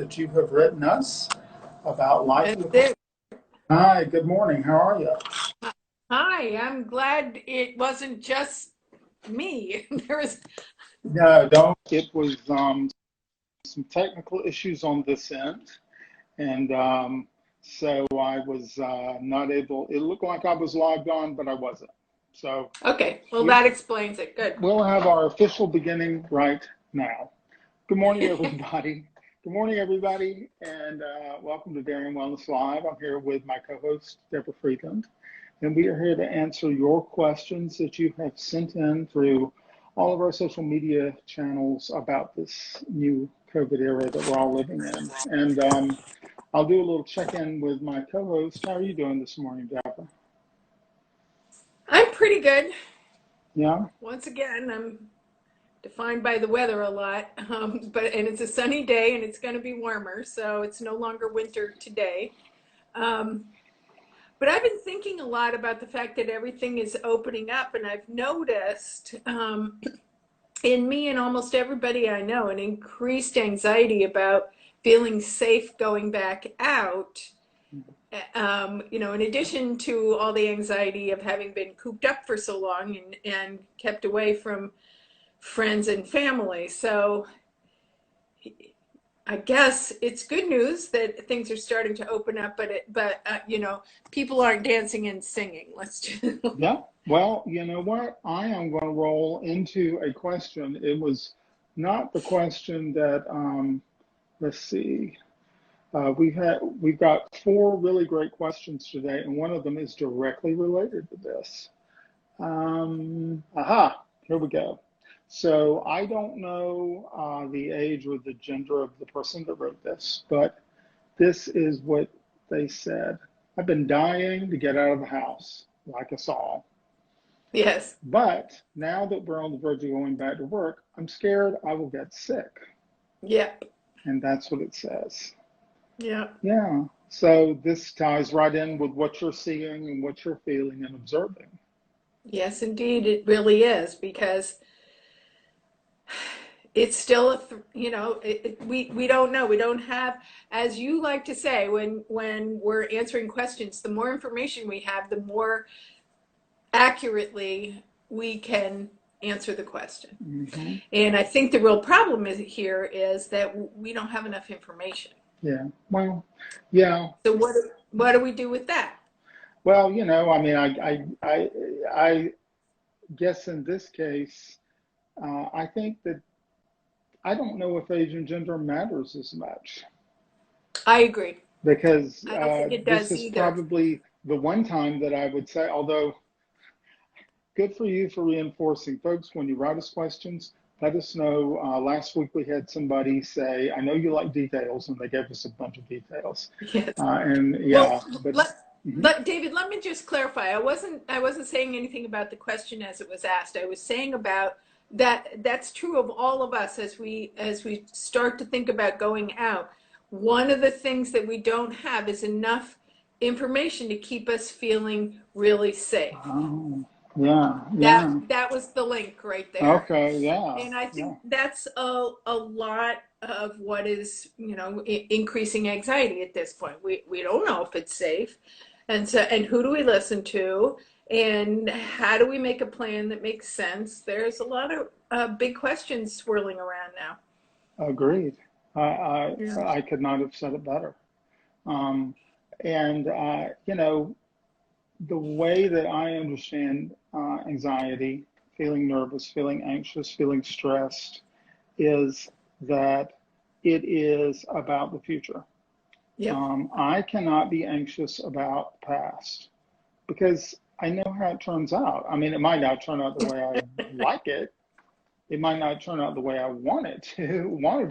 that you have written us about life. That's it. Hi, good morning. How are you? Hi, I'm glad it wasn't just me. There was. No, don't. It was some technical issues on this end, and so I was not able. It looked like I was logged on, but I wasn't. So Okay, well, we, that explains it. Good. we'll have our official beginning right now. Good morning, everybody. Good morning, everybody, and welcome to Darien Wellness Live. I'm here with my co-host, Deborah Friedland, and we are here to answer your questions that you have sent in through all of our social media channels about this new COVID era that we're all living in. And I'll do a little check-in with my co-host. How are you doing this morning, Deborah? I'm pretty good. Yeah? Once again, I'm defined by the weather a lot, and it's a sunny day and it's going to be warmer, so it's no longer winter today. But I've been thinking a lot about the fact that everything is opening up, and I've noticed in me and almost everybody I know an increased anxiety about feeling safe going back out. In addition to all the anxiety of having been cooped up for so long and kept away from friends and family. So I guess it's good news that things are starting to open up, but people aren't dancing and singing. Let's just. Yeah. Well, you know what? I am going to roll into a question. It was not the question that, let's see. We've got four really great questions today, and one of them is directly related to this. Here we go. So I don't know the age or the gender of the person that wrote this, but this is what they said. I've been dying to get out of the house, like us all. Yes. But now that we're on the verge of going back to work, I'm scared I will get sick. Yep. And that's what it says. Yeah. Yeah. So this ties right in with what you're seeing and what you're feeling and observing. Yes, indeed, it really is, because it's still we don't know. We don't have, as you like to say, when we're answering questions, the more information we have, the more accurately we can answer the question. Mm-hmm. And I think the real problem here is that we don't have enough information. Yeah. Well, yeah. So what do we do with that? Well, I mean, I guess in this case, I think that I don't know if age and gender matters as much, I agree. because I don't think it this does is either. probably the one time that I would say, although good for you for reinforcing. Folks, when you write us questions, let us know. Last week we had somebody say, I know you like details, and they gave us a bunch of details. Yes. And yeah, Well, but David, let me just clarify. I wasn't saying anything about the question as it was asked. I was saying about that's true of all of us as we start to think about going out. One of the things that we don't have is enough information to keep us feeling really safe. oh, yeah, That yeah. that was the link right there. Okay, yeah, And I yeah. think that's a lot of what is, increasing anxiety at this point. We don't know if it's safe. And who do we listen to? And how do we make a plan that makes sense? There's a lot of big questions swirling around now. Agreed. Yeah. I could not have said it better. Um, and the way that I understand anxiety, feeling nervous, feeling anxious, feeling stressed, is that it is about the future. Yep. I cannot be anxious about the past because I know how it turns out. I mean, it might not turn out the way I like it. It might not turn out the way I wanted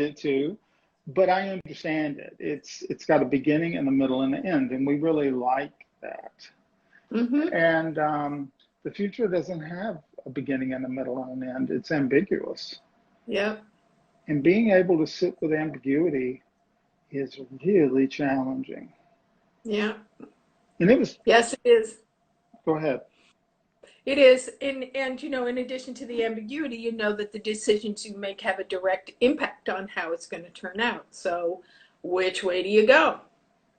it to, but I understand it. It's got a beginning and a middle and an end, and we really like that. Mm-hmm. And the future doesn't have a beginning and a middle and an end. It's ambiguous. Yep. And being able to sit with ambiguity is really challenging. Yeah. And it was, Yes, it is. go ahead. It is, and in addition to the ambiguity, that the decisions you make have a direct impact on how it's going to turn out. So, which way do you go?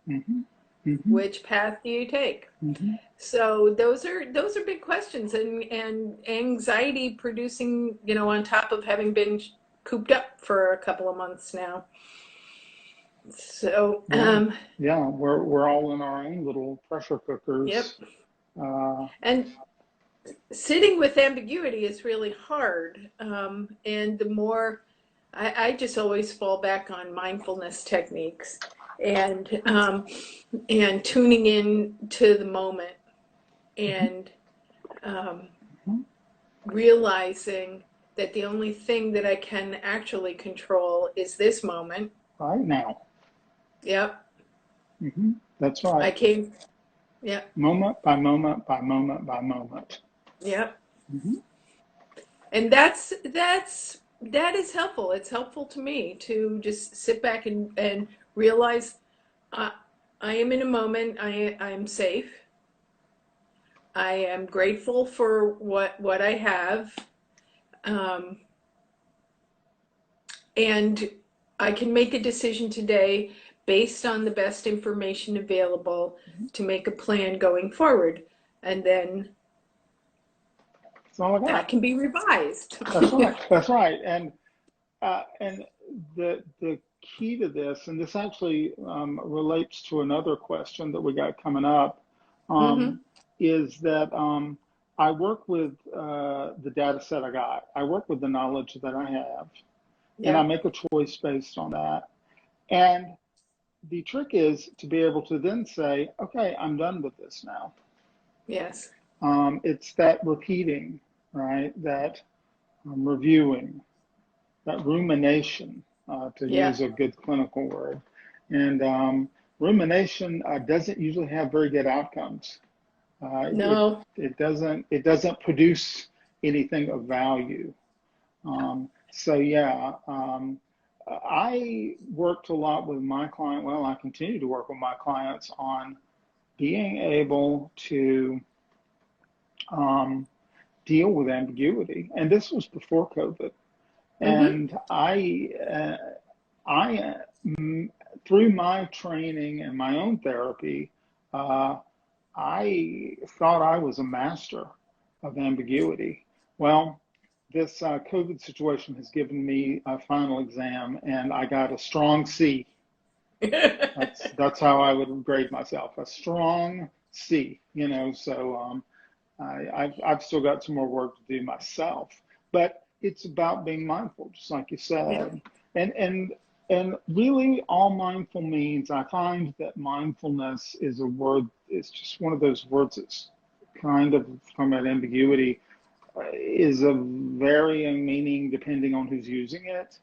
Mm-hmm. Mm-hmm. Which path do you take? Mm-hmm. So those are big questions, and anxiety producing, on top of having been cooped up for a couple of months now. So Yeah, yeah, we're all in our own little pressure yep. cookers. Uh, And sitting with ambiguity is really hard. And the more I just always fall back on mindfulness techniques and tuning in to the moment mhm, and um, mhm. realizing that the only thing that I can actually control is this moment. Right now. Yep. That's I right. came. Yep. Moment by moment by moment by moment. Yep. Hmm. And that is helpful. It's helpful to me to just sit back and realize I, I am in a moment. I am safe. I am grateful for what I have, um, and I can make a decision today based on the best information available to make a plan going forward, and then That's all I that got. can be revised. That's right. That's right. And the key to this, and this actually relates to another question that we got coming up, Hmm. um, is that I work with the data set I got. I work with the knowledge that I have, and I Yeah. make a choice based on that. And the trick is to be able to then say, okay, I'm done with this now. Yes. It's that repeating, right? That reviewing, that rumination, to Yeah. use a good clinical word. And rumination doesn't usually have very good outcomes. Uh, it No. it doesn't produce anything of value. So yeah, I worked a lot with my client. Well, I continue to work with my clients on being able to um, deal with ambiguity. And this was before COVID. Hmm. And I through my training and my own therapy, uh, I thought I was a master of ambiguity. Well, this COVID situation has given me a final exam, and I got a strong C. That's how I would grade myself, a strong C. So I've still got some more work to do myself, but it's about being mindful, just like you Yeah. said, and really all mindful means. I find that mindfulness is a word. It's just one of those words that's kind of talking about ambiguity, is a varying meaning depending on who's using it.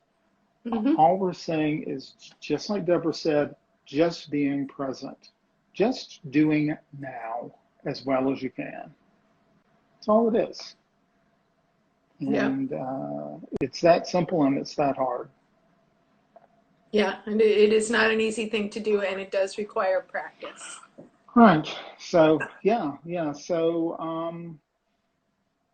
Hmm. All we're saying is, just like Deborah said, just being present, just doing now as well as you can. That's all it is. Yep. And it's that simple and it's that hard. Yeah. And it is not an easy thing to do, and it does require practice. Right. So, yeah, yeah. So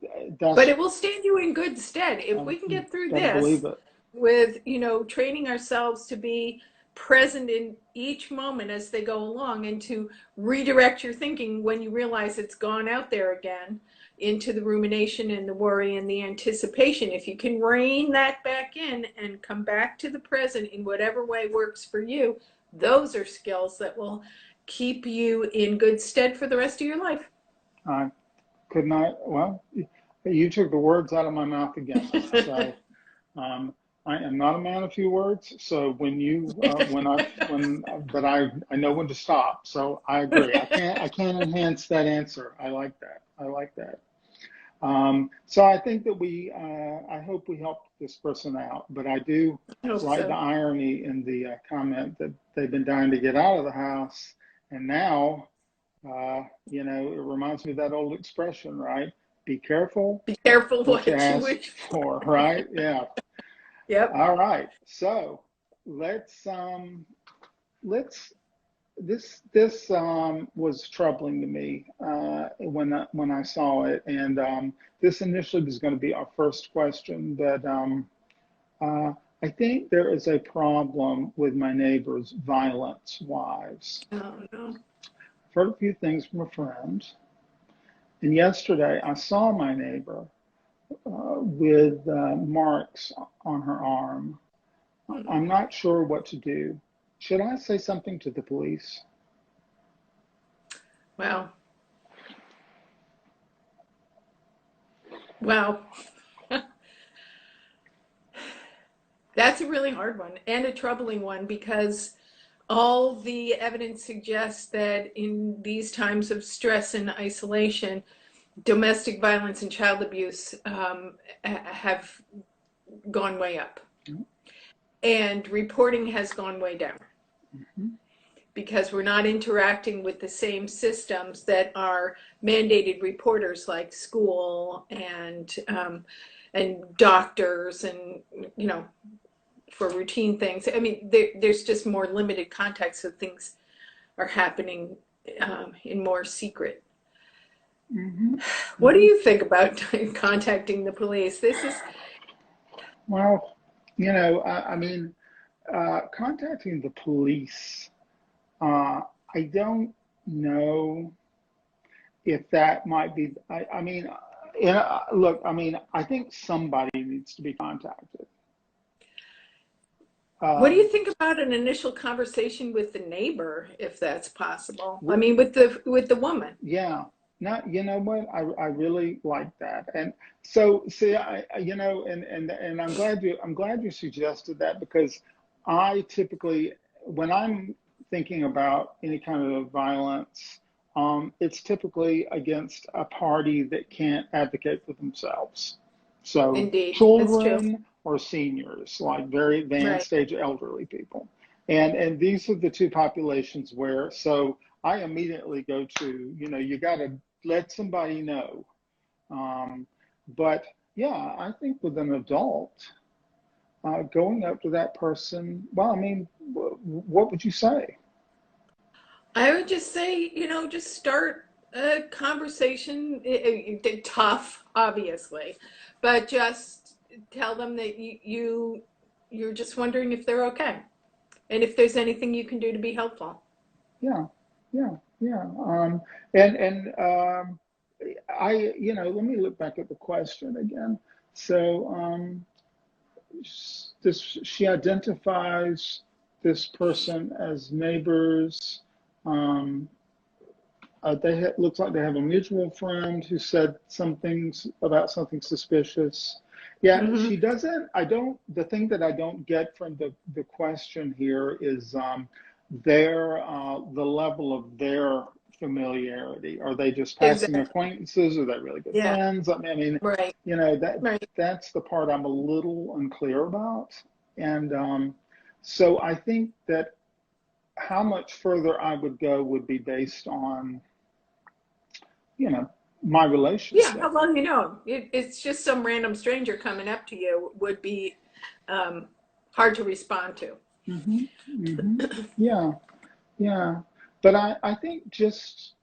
But that's, it will stand you in good stead if we can you get through got to believe this it. with, training ourselves to be present in each moment as they go along and to redirect your thinking when you realize it's gone out there again into the rumination and the worry and the anticipation. If you can rein that back in and come back to the present in whatever way works for you, those are skills that will keep you in good stead for the rest of your life. I could not, well, you took the words out of my mouth again. So, Um, I am not a man of few words, so but I know when to stop. So I agree. I can't enhance that answer. I like that. I like that. So I think that I hope we helped this person out, but I do I hope like the so. irony in the comment that they've been dying to get out of the house, and now, it reminds me of that old expression, right? Be careful Be careful what you what you ask wish for, for. right? Yeah. Yep. All right. So let's this was troubling to me when I saw it, and this initially was going to be our first question, but uh, I think there is a problem with my neighbor's violence wives. Oh, no. I've heard a few things from a friend. And yesterday I saw my neighbor with marks on her arm. I'm not sure what to do. Should I say something to the police? Wow. Wow. That's a really hard one and a troubling one, because all the evidence suggests that in these times of stress and isolation, domestic violence and child abuse have gone way up. Mm-hmm. And reporting has gone way down. Mm-hmm. Because we're not interacting with the same systems that are mandated reporters, like school and doctors, and for routine things. I mean, there's just more limited context, so things are happening in more secret. Mm-hmm. What do you think about contacting the police? This is... Well, I mean, contacting the police, I don't know if that might be, I mean, look, I mean, I think somebody needs to be contacted. What do you think about an initial conversation with the neighbor, if that's possible? I mean, with the woman. Yeah. Not, you know what? I really like that. And so, see, and I'm glad you suggested that, because I typically, when I'm thinking about any kind of violence, it's typically against a party that can't advocate for themselves. So Indeed, children or seniors, like very advanced right. age elderly people. And these are the two populations where, so I immediately go to, you got to let somebody know. But yeah, I think with an adult, going up to that person, well, I mean, what would you say? I would just say, just start a conversation. Tough, obviously, but just tell them that you're just wondering if they're okay, and if there's anything you can do to be helpful. Yeah, yeah, yeah. Let me look back at the question again. So, she identifies this person as neighbors. Um, looks like they have a mutual friend who said something about something suspicious. Yeah, Mm-hmm. she doesn't. The thing that I don't get from the question here is the level of their familiarity. Are they just passing Exactly. acquaintances? Are they really good Yeah. friends? I mean, Right. Right. that's the part I'm a little unclear about. And so I think that how much further I would go would be based on, my relationship. Yeah. How long you know? It's just some random stranger coming up to you would be hard to respond to. Mm-hmm, mm-hmm. Yeah, yeah. But I think just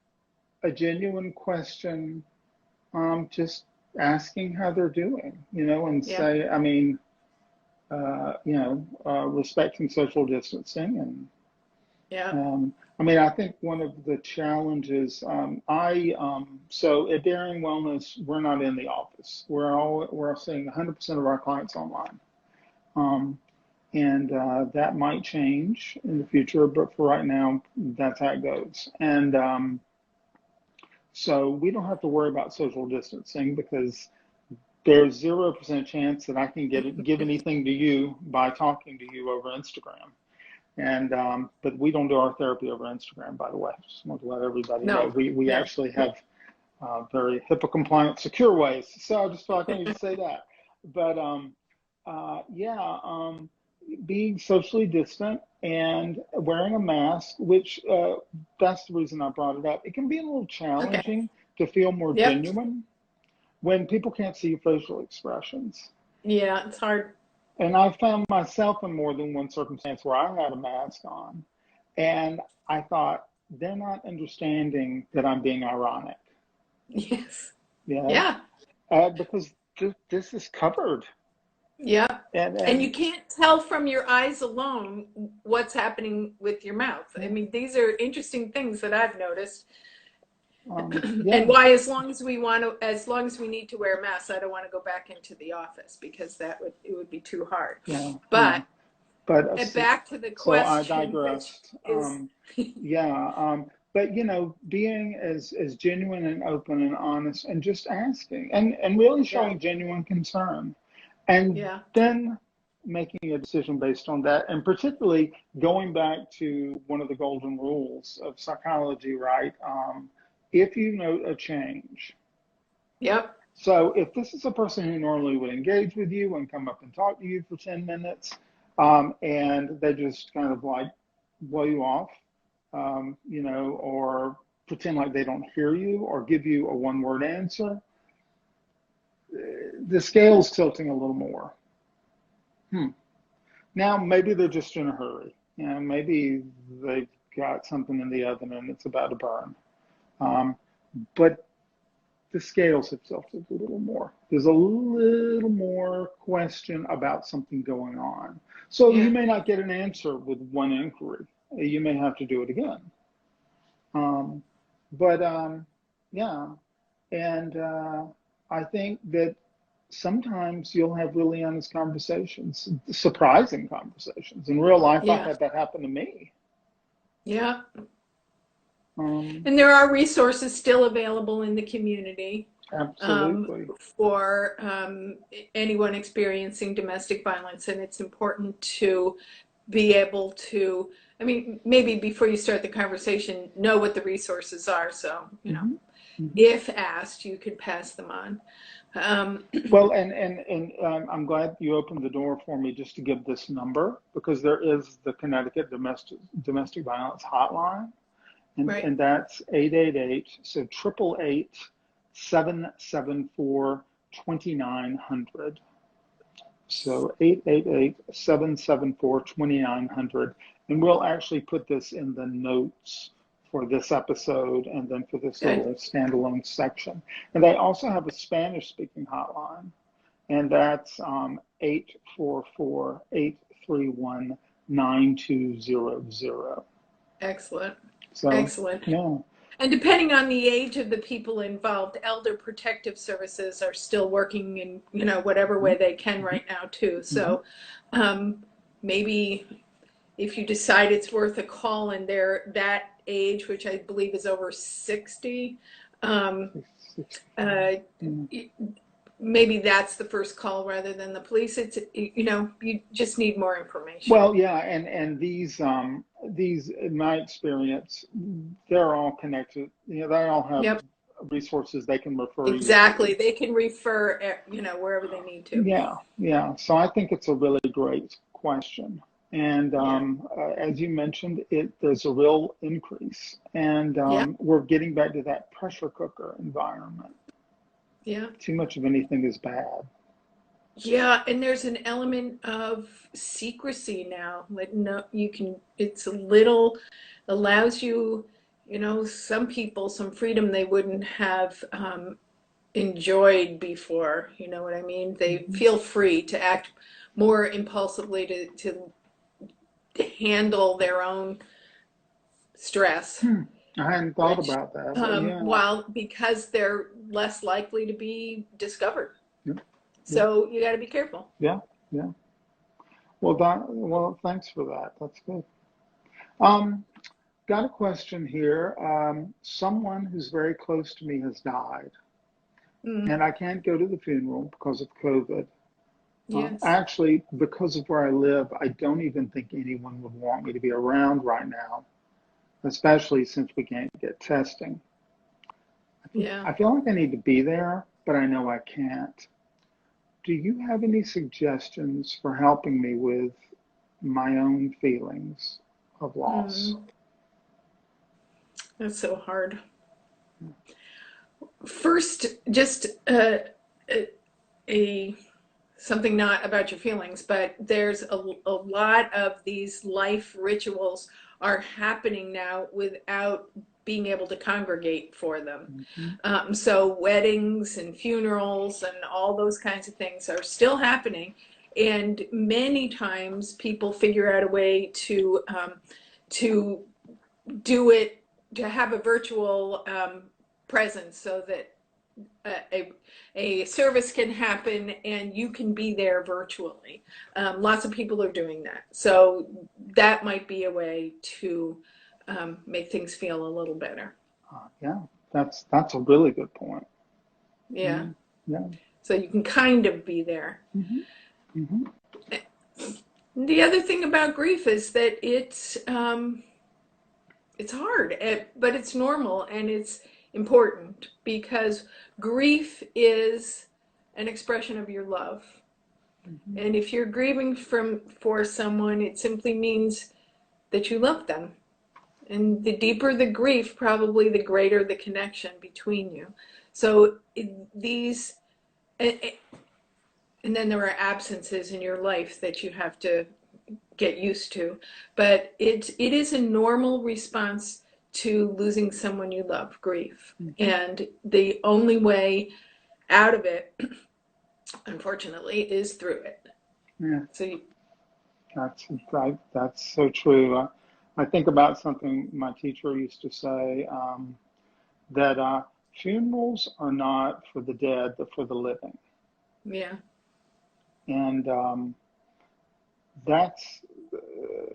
a genuine question, just asking how they're doing, and Yeah. say, I mean, respecting social distancing. And Yeah. I mean, I think one of the challenges, so at Darien Wellness, we're not in the office. We're seeing 100% of our clients online. And that might change in the future, but for right now, that's how it goes. And so we don't have to worry about social distancing, because there's 0% chance that I can give anything to you by talking to you over Instagram. And but we don't do our therapy over Instagram, by the way. Just want to let everybody know. No. We Yeah. actually have very HIPAA compliant, secure ways. So I just felt like I need to say that. But being socially distant and wearing a mask, which that's the reason I brought it up. It can be a little challenging to feel more Yep. genuine when people can't see your facial expressions. Yeah, it's hard. And I found myself in more than one circumstance where I had a mask on, and I thought, they're not understanding that I'm being ironic. Yes. Yeah. Yeah. Because this is covered. Yeah. And And you can't tell from your eyes alone what's happening with your mouth. I mean, these are interesting things that I've noticed. yeah, And why, as long as we need to wear masks, I don't want to go back into the office, because it would be too hard. yeah, But but back to the so I question, which digressed. is, But being as genuine and open and honest, and just asking, and really yeah, showing genuine concern, and yeah, then making a decision based on that, and particularly going back to one of the golden rules of psychology, right? If you note a change. yep, So if this is a person who normally would engage with you and come up and talk to you for 10 minutes, and they just kind of like blow you off, or pretend like they don't hear you or give you a one-word answer, the scale's tilting a little more. Now, maybe they're just in a hurry. Maybe they've got something in the oven and it's about to burn. But the scales have tilted a little more. There's a little more question about something going on. So yeah, you may not get an answer with one inquiry. You may have to do it again. Yeah. And I think that sometimes you'll have really honest conversations, surprising conversations. In real life, I've yeah, had that happen to me. yeah. Um, And there are resources still available in the community Absolutely. for anyone experiencing domestic violence. And it's important to be able to, I mean, maybe before you start the conversation, know what the resources are. So, if asked, you could pass them on. Well, and I'm glad you opened the door for me just to give this number, because there is the Connecticut Domestic Violence Hotline, Right. and that's 888, so 888-774-2900. So 888-774-2900. And we'll actually put this in the notes for this episode and then for this little standalone section. And they also have a Spanish-speaking hotline, and that's 844-831-9200. Excellent. So, Excellent. yeah. And depending on the age of the people involved, Elder Protective Services are still working in, whatever way they can right now too. So maybe if you decide it's worth a call and they're that age, which I believe is over 60, maybe that's the first call rather than the police. It's, you just need more information. Well, yeah, and these in my experience, they're all connected. They all have resources they can refer you to. Exactly. They can refer, wherever they need to. Yeah. So I think it's a really great question. And as you mentioned, there's a real increase. And we're getting back to that pressure cooker environment. Yeah. Too much of anything is bad. Yeah, and there's an element of secrecy now. Like, no, it's a little, allows you, some people some freedom they wouldn't have enjoyed before. You know what I mean? They feel free to act more impulsively to handle their own stress. I hadn't thought about that. Because they're less likely to be discovered. So you got to be careful. Yeah. Well, thanks for that. That's good. Got a question here. Someone who's very close to me has died, and I can't go to the funeral because of COVID. Yes. Actually, because of where I live, I don't even think anyone would want me to be around right now, especially since we can't get testing. I feel like I need to be there, but I know I can't. Do you have any suggestions for helping me with my own feelings of loss? That's so hard. First, just something not about your feelings, but there's a lot of these life rituals are happening now without being able to congregate for them. So weddings and funerals and all those kinds of things are still happening. And many times people figure out a way to do it, to have a virtual presence so that a service can happen and you can be there virtually. Lots of people are doing that. So that might be a way to make things feel a little better. Yeah, that's a really good point. Yeah. Yeah. So you can kind of be there. Mm-hmm. Mm-hmm. The other thing about grief is that it's hard, but it's normal and it's important, because grief is an expression of your love. Mm-hmm. And if you're grieving for someone, it simply means that you love them. And the deeper the grief, probably the greater the connection between you. So these, and then there are absences in your life that you have to get used to. But it is a normal response to losing someone you love, grief. Mm-hmm. And the only way out of it, unfortunately, is through it. Yeah. So that's so true. I think about something my teacher used to say, that funerals are not for the dead, but for the living. yeah. And that's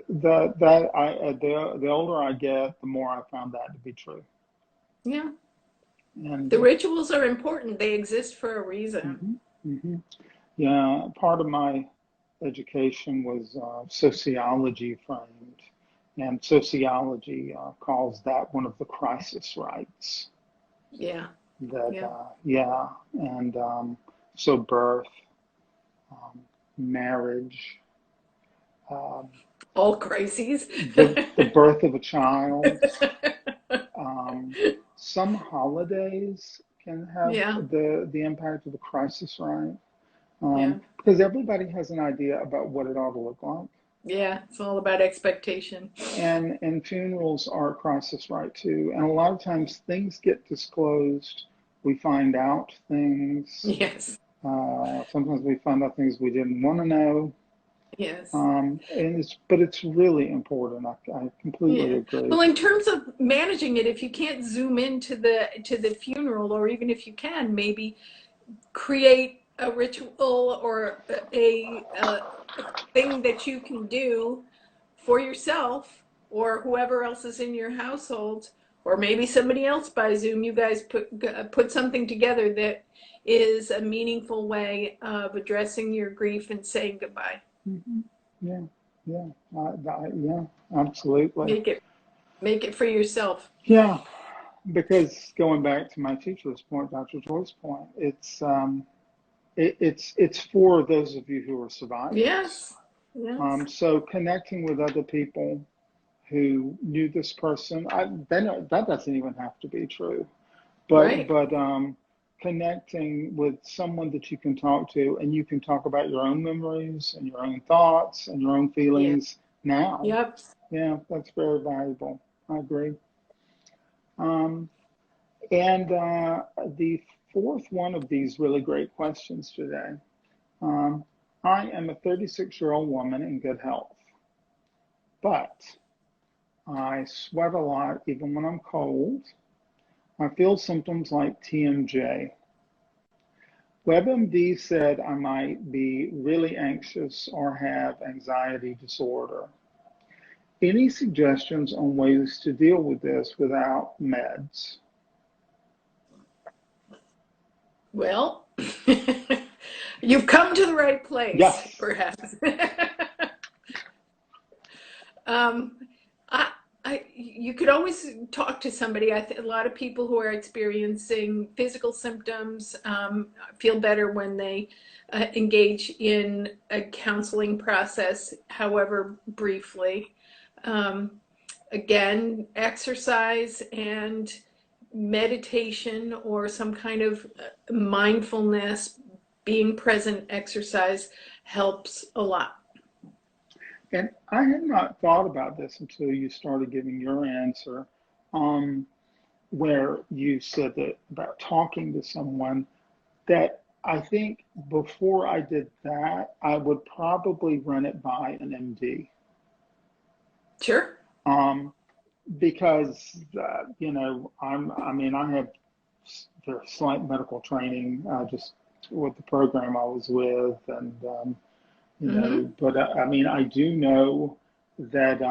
the older I get, the more I found that to be true. Yeah. And The rituals are important. They exist for a reason. mm-hmm, mm-hmm. Yeah, part of my education was sociology framed, and sociology calls that one of the crisis rites. Yeah. That Yeah. yeah, and so birth, marriage, um, All crises. the birth of a child. Um, some holidays can have Yeah. the impact of the crisis rite, Yeah. because everybody has an idea about what it ought to look like. Yeah. It's all about expectation. And funerals are a crisis rite too. And a lot of times things get disclosed. We find out things. Yes. Sometimes we find out things we didn't want to know. Yes. But it's really important. I completely Yeah. agree. Well, in terms of managing it, if you can't zoom into the funeral, or even if you can, maybe create a ritual or a thing that you can do for yourself or whoever else is in your household, or maybe somebody else by Zoom. You guys put something together that is a meaningful way of addressing your grief and saying goodbye. Mm-hmm. Yeah, yeah, yeah, absolutely. Make it for yourself. Yeah, because going back to my teacher's point, Dr. Joy's point, it's for those of you who are survivors. Yes. Yes. So connecting with other people who knew this person, that doesn't even have to be true, Right. but connecting with someone that you can talk to, and you can talk about your own memories and your own thoughts and your own feelings now. Yep. Yeah, that's very valuable. I agree. Um, and the fourth one of these really great questions today. Um, I am a 36-year-old woman in good health, but I sweat a lot even when I'm cold. I feel symptoms like TMJ. WebMD said I might be really anxious or have anxiety disorder. Any suggestions on ways to deal with this without meds? Well, you've come to the right place, Yes. perhaps. You could always talk to somebody. A lot of people who are experiencing physical symptoms feel better when they engage in a counseling process, however briefly. Again, exercise and meditation or some kind of mindfulness, being present exercise helps a lot. And I had not thought about this until you started giving your answer, where you said that about talking to someone, that I think before I did that, I would probably run it by an MD. Sure. Because you know, I mean, I have very slight medical training, just with the program I was with, and you know, but I mean, I do know that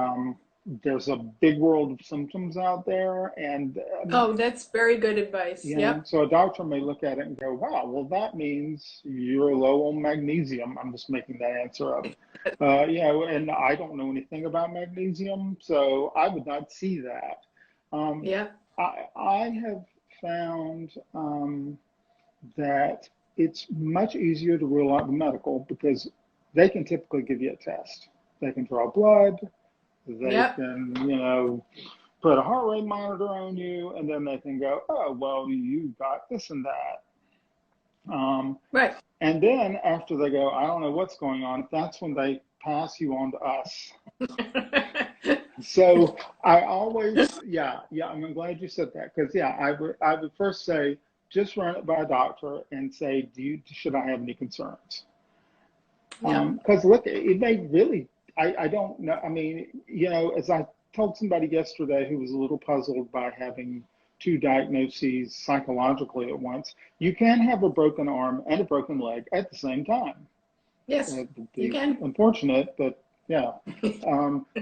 there's a big world of symptoms out there, and Oh, that's very good advice. you know, Yep. so a doctor may look at it and go, "Wow, well, that means you're low on magnesium." I'm just making that answer up. You know, and I don't know anything about magnesium, so I would not see that. Um, Yeah. I have found that it's much easier to rule out the medical because they can typically give you a test. They can draw blood, they Yep. can, you know, put a heart rate monitor on you, and then they can go, oh, well, you got this and that. Right. And then after they go, I don't know what's going on, that's when they pass you on to us. So I always, I'm glad you said that, because I would first say, just run it by a doctor and say, should I have any concerns? Yeah. Because look, it may really, I don't know. I mean, you know, as I told somebody yesterday who was a little puzzled by having two diagnoses psychologically at once, you can have a broken arm and a broken leg at the same time. Yes, It would you be can. unfortunate, but yeah.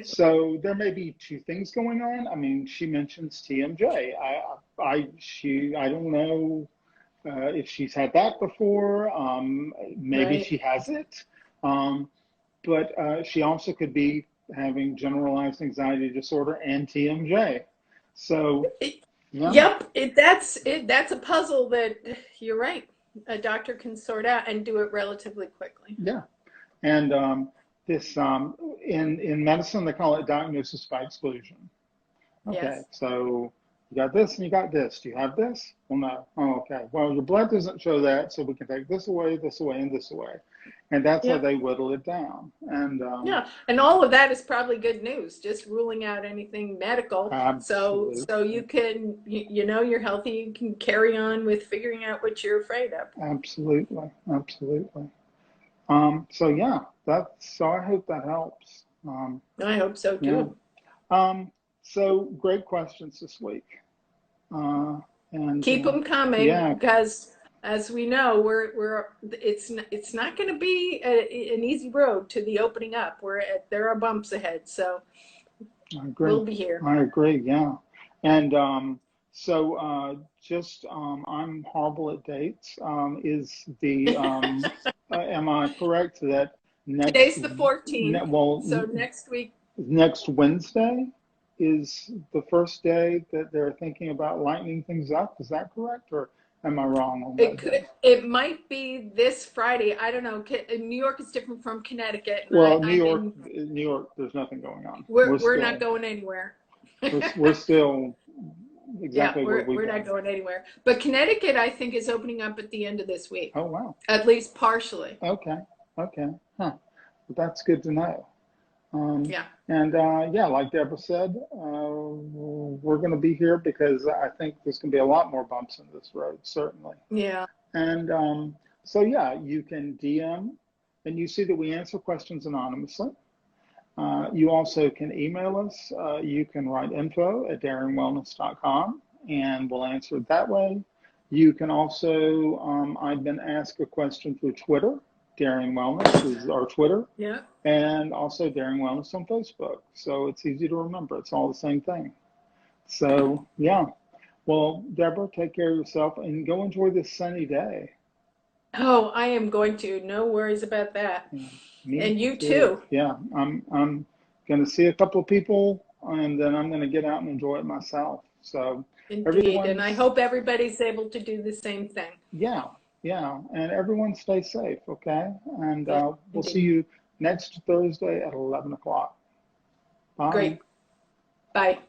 So there may be two things going on. I mean, she mentions TMJ. I don't know if she's had that before. Maybe Right. she has it. Um, but she also could be having generalized anxiety disorder and TMJ. So, yeah, Yep, that's a puzzle that you're right. A doctor can sort out and do it relatively quickly. yeah. And this in medicine they call it diagnosis by exclusion. Okay, Yes. so you got this and you got this. Do you have this? Well, no. Oh, okay. Well, your blood doesn't show that, so we can take this away, and this away. And that's how Yep. they whittle it down. And Yeah, and all of that is probably good news, just ruling out anything medical. So absolutely, you can, you know, you're healthy, you can carry on with figuring out what you're afraid of. absolutely, absolutely. So yeah, so I hope that helps. I hope so Yeah. too. Um, so great questions this week. Uh, and Keep them coming yeah, because as we know, it's not going to be an easy road to the opening up. There are bumps ahead, so I agree. we'll be here. I agree. Yeah. And so just I'm horrible at dates. Is the am I correct that Today's the 14th, well, so next week next Wednesday is the first day that they're thinking about lightening things up? Is that correct, or am I wrong on that day? it might be this Friday. I don't know. New York is different from Connecticut, and Well, I'm in. New York, there's nothing going on. We're not going anywhere. We're still Yeah, exactly where we've we're not been. going anywhere. But Connecticut, I think, is opening up at the end of this week, Oh, wow. at least partially. Okay. Okay. Huh. Well, that's good to know. Yeah. And yeah, like Deborah said, we're going to be here because I think there's going to be a lot more bumps in this road, certainly. Yeah. And so, yeah, you can DM, and you see that we answer questions anonymously. You also can email us. You can write info@darienwellness.com, and we'll answer it that way. You can also, I've been asked a question through Twitter. Darien Wellness is our Twitter, Yeah. and also Darien Wellness on Facebook. So it's easy to remember. It's all the same thing. So, yeah. Well, Deborah, take care of yourself and go enjoy this sunny day. Oh, I am going to. No worries about that. Yeah, me And you too. too. Yeah, I'm going to see a couple of people, and then I'm going to get out and enjoy it myself. So Indeed. And I everyone's, hope everybody's able to do the same thing. yeah, yeah, and everyone stay safe, okay? And Yeah, we'll see indeed. you next Thursday at 11 o'clock. Bye. Great. Bye.